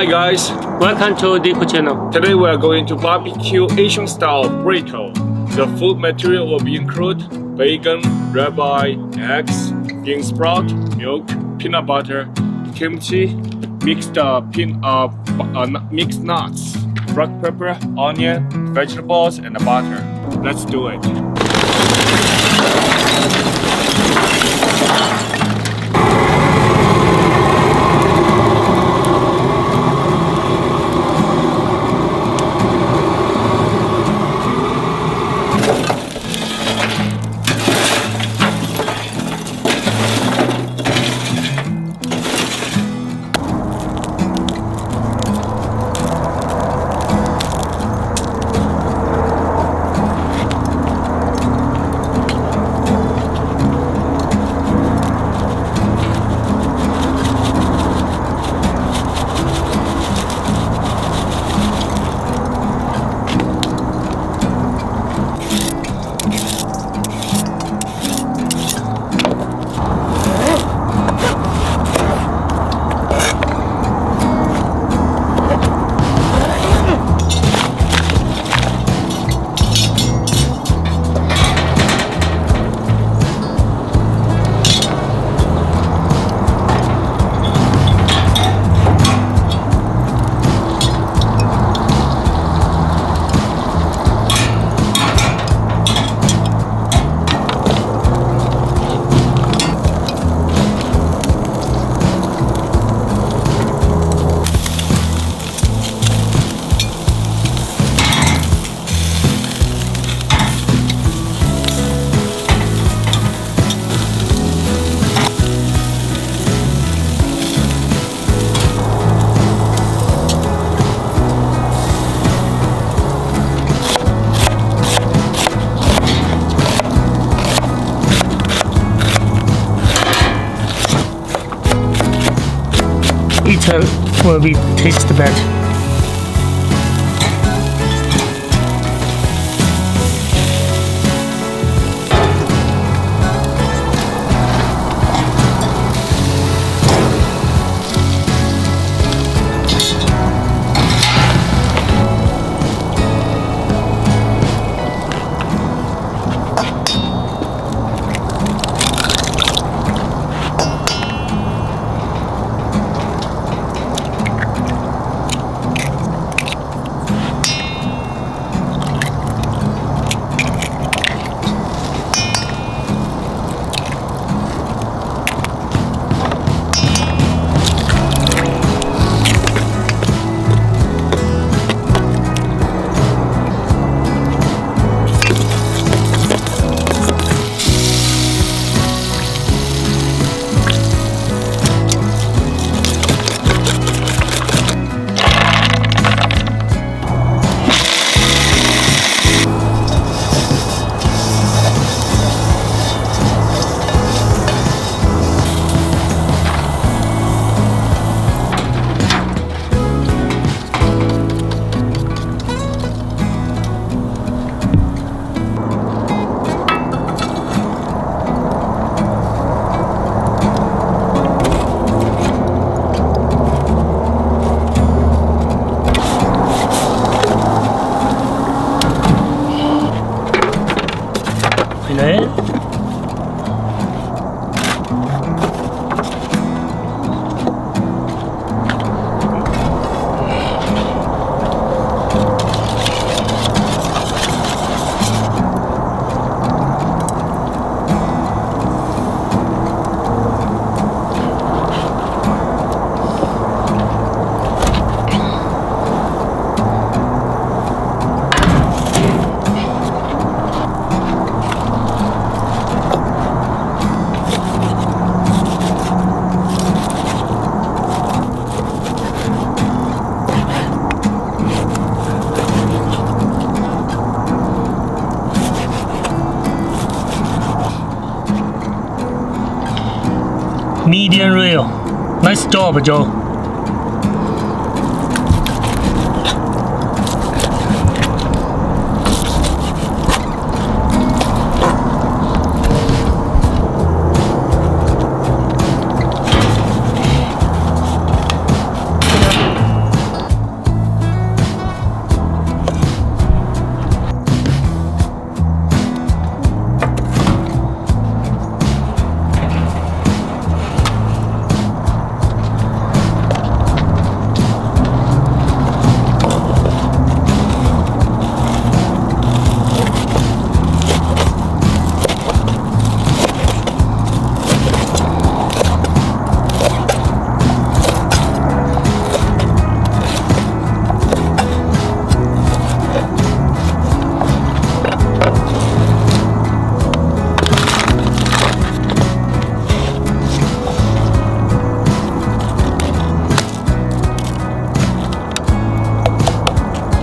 Hi guys, Welcome to Dico channel. today we are going to barbecue Asian style burrito. The food material will be include bacon, ribeye, eggs, bean sprout, milk, peanut butter, kimchi, mixed mixed nuts, black pepper, onion, vegetables, and butter. Let's do it. It will be taste better. 네. Medium rare. Nice job, Joe.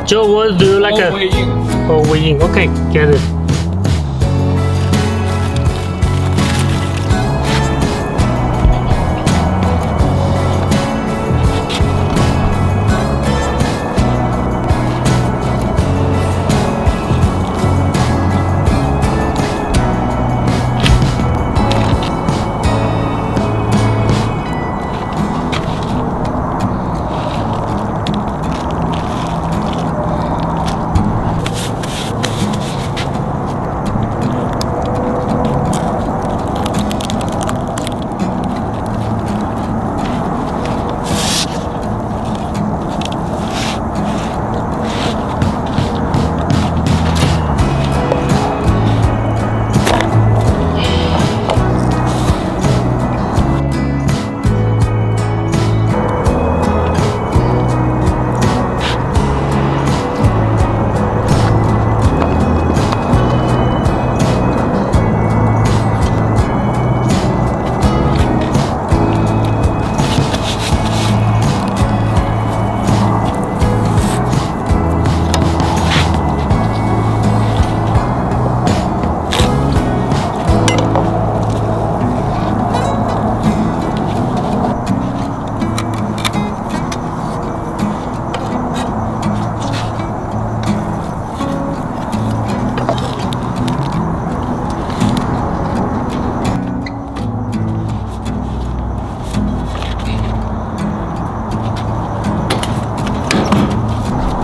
Joe, what do you like? All way in. Oh, weighing. Okay, get it.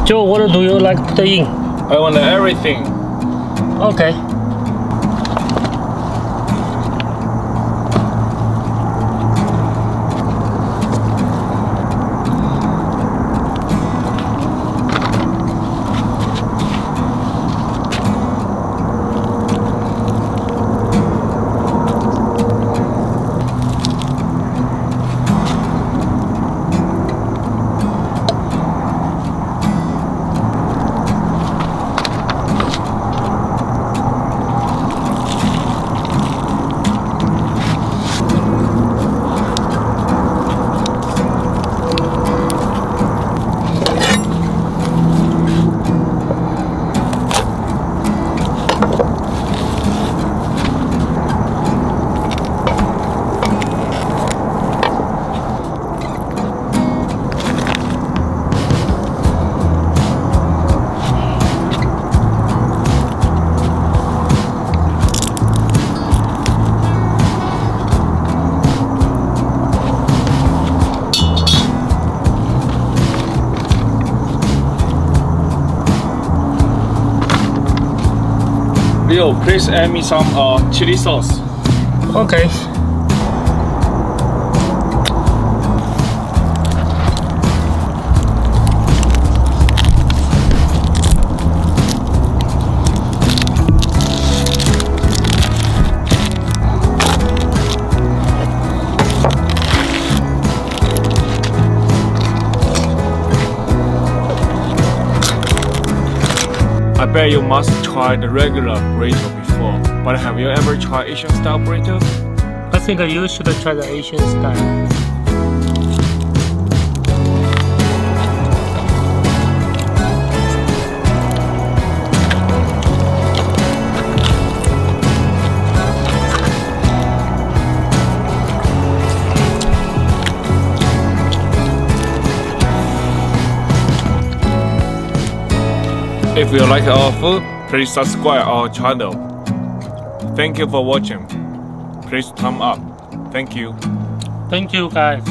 Joe, what do you like to put in? I want everything. Okay. Leo, please add me some chili sauce. Okay. I bet you must try the regular burrito before, but have you ever tried Asian style burrito? I think you should try the Asian style. If you like our food, please subscribe our channel. Thank you for watching. Please thumb up. Thank you. Thank you, guys.